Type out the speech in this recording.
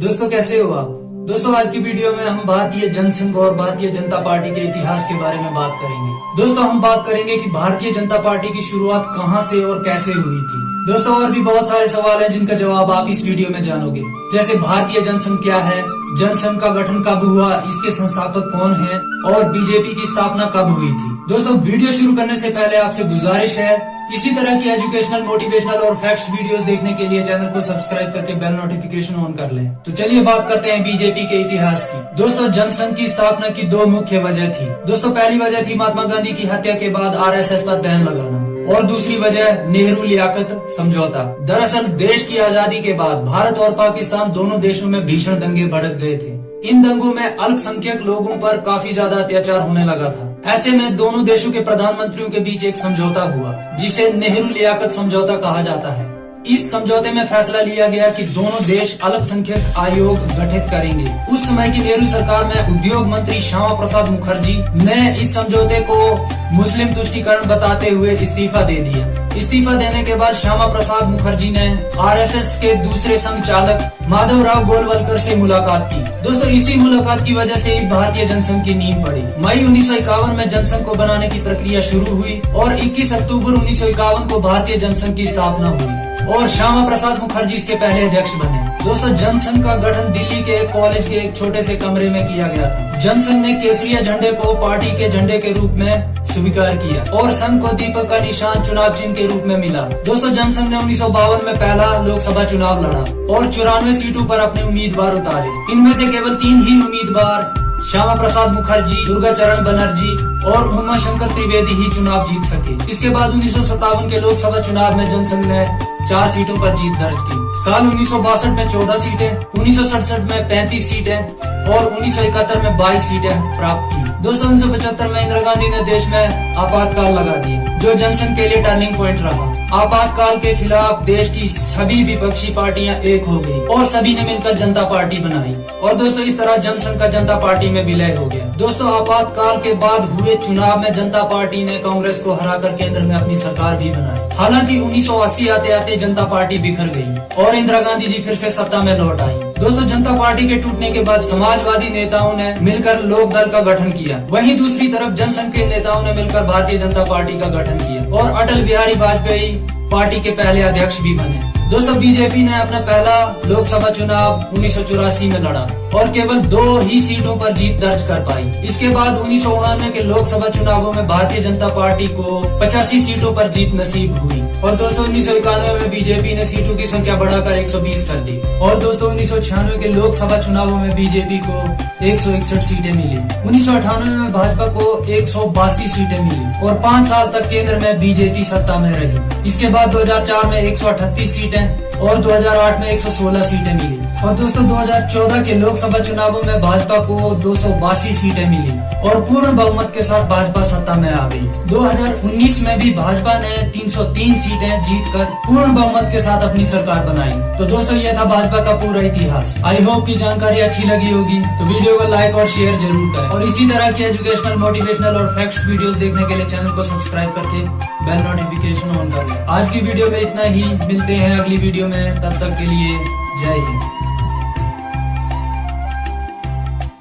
दोस्तों कैसे हो आप। दोस्तों आज की वीडियो में हम भारतीय जनसंघ और भारतीय जनता पार्टी के इतिहास के बारे में बात करेंगे। दोस्तों हम बात करेंगे कि भारतीय जनता पार्टी की शुरुआत कहां से और कैसे हुई थी। दोस्तों और भी बहुत सारे सवाल हैं जिनका जवाब आप इस वीडियो में जानोगे, जैसे भारतीय जनसंघ क्या है, जनसंघ का गठन कब हुआ, इसके संस्थापक कौन हैं और बीजेपी की स्थापना कब हुई थी। दोस्तों वीडियो शुरू करने से पहले आपसे गुजारिश है, इसी तरह की एजुकेशनल, मोटिवेशनल और फैक्ट्स वीडियोस देखने के लिए चैनल को सब्सक्राइब करके बेल नोटिफिकेशन ऑन कर लें। तो चलिए बात करते हैं बीजेपी के इतिहास की। दोस्तों जनसंघ की स्थापना की दो मुख्य वजह थी। दोस्तों पहली वजह थी महात्मा गांधी की हत्या के बाद आरएसएस पर बैन लगाना और दूसरी वजह नेहरू लियाकत समझौता। दरअसल देश की आजादी के बाद भारत और पाकिस्तान दोनों देशों में भीषण दंगे भड़क गए थे। इन दंगों में अल्पसंख्यक लोगों पर काफी ज्यादा अत्याचार होने लगा था। ऐसे में दोनों देशों के प्रधानमंत्रियों के बीच एक समझौता हुआ जिसे नेहरू लियाकत समझौता कहा जाता है। इस समझौते में फैसला लिया गया कि दोनों देश अल्पसंख्यक आयोग गठित करेंगे। उस समय की नेहरू सरकार में उद्योग मंत्री श्यामा प्रसाद मुखर्जी ने इस समझौते को मुस्लिम तुष्टीकरण बताते हुए इस्तीफा दे दिया। इस्तीफा देने के बाद श्यामा प्रसाद मुखर्जी ने आरएसएस के दूसरे संघ चालक माधवराव गोलवलकर से मुलाकात की। दोस्तों इसी मुलाकात की वजह से ही भारतीय जनसंघ की नींव पड़ी। मई 1951 में जनसंघ को बनाने की प्रक्रिया शुरू हुई और 21 अक्टूबर 1951 को भारतीय जनसंघ की स्थापना हुई और श्यामा प्रसाद मुखर्जी इसके पहले अध्यक्ष बने। दोस्तों जनसंघ का गठन दिल्ली के एक कॉलेज के एक छोटे से कमरे में किया गया था। जनसंघ ने केसरिया झंडे को पार्टी के झंडे के रूप में स्वीकार किया और संघ को दीपक का निशान चुनाव चिन्ह के रूप में मिला। दोस्तों जनसंघ ने 1952 में पहला लोकसभा चुनाव लड़ा और 94 सीटों पर अपने उम्मीदवार उतारे। इनमें से केवल 3 ही उम्मीदवार श्यामा प्रसाद मुखर्जी, दुर्गाचरण बनर्जी और उमा शंकर त्रिवेदी ही चुनाव जीत सके। इसके बाद 1957 के लोकसभा चुनाव में जनसंघ ने 4 सीटों पर जीत दर्ज की। साल 1962 में 14 सीटें, 1967 में 35 सीटें और 1971 में 22 सीटें प्राप्त की। दोस्तों 1975 में इंदिरा गांधी ने देश में आपातकाल लगा दिया, जो जनसंघ के लिए टर्निंग पॉइंट रहा। आपातकाल के खिलाफ देश की सभी विपक्षी पार्टियां एक हो गई और सभी ने मिलकर जनता पार्टी बनाई और दोस्तों इस तरह जनसंघ का जनता पार्टी में विलय हो गया। दोस्तों आपातकाल के बाद हुए चुनाव में जनता पार्टी ने कांग्रेस को हराकर केंद्र में अपनी सरकार भी बनाई। हालांकि 1980 आते आते जनता पार्टी बिखर गई और इंदिरा गांधी जी फिर से सत्ता में लौट आई। दोस्तों जनता पार्टी के टूटने के बाद समाजवादी नेताओं ने मिलकर लोक दल का गठन किया। वहीं दूसरी तरफ जनसंघ के नेताओं ने मिलकर भारतीय जनता पार्टी का गठन किया और अटल बिहारी वाजपेयी पार्टी के पहले अध्यक्ष भी बने। दोस्तों बीजेपी ने अपना पहला लोकसभा चुनाव 1984 में लड़ा और केवल 2 ही सीटों पर जीत दर्ज कर पाई। इसके बाद 1999 के लोकसभा चुनावों में भारतीय जनता पार्टी को 85 सीटों पर जीत नसीब हुई और दोस्तों 1991 में बीजेपी ने सीटों की संख्या बढ़ाकर 120 कर दी और दोस्तों 1996 के लोकसभा चुनावों में बीजेपी को 161 सीटें मिली। 1998 में भाजपा को 182 सीटें मिली और 5 साल तक केंद्र में बीजेपी सत्ता में रही। इसके बाद 2004 में 138 सीटें और 2008 में 116 सीटें मिली और दोस्तों 2014 के लोकसभा चुनावों में भाजपा को 282 सीटें मिली और पूर्ण बहुमत के साथ भाजपा सत्ता में आ गई। 2019 में भी भाजपा ने 303 सीटें जीतकर पूर्ण बहुमत के साथ अपनी सरकार बनाई। तो दोस्तों ये था भाजपा का पूरा इतिहास। आई होप की जानकारी अच्छी लगी होगी, तो वीडियो को लाइक और शेयर जरूर करें और इसी तरह की एजुकेशनल, मोटिवेशनल और फैक्ट्स वीडियोस देखने के लिए चैनल को सब्सक्राइब करके बेल नोटिफिकेशन ऑन कर लें। आज की वीडियो में इतना ही, मिलते हैं अगली वीडियो में, तब तक के लिए जय हिंद।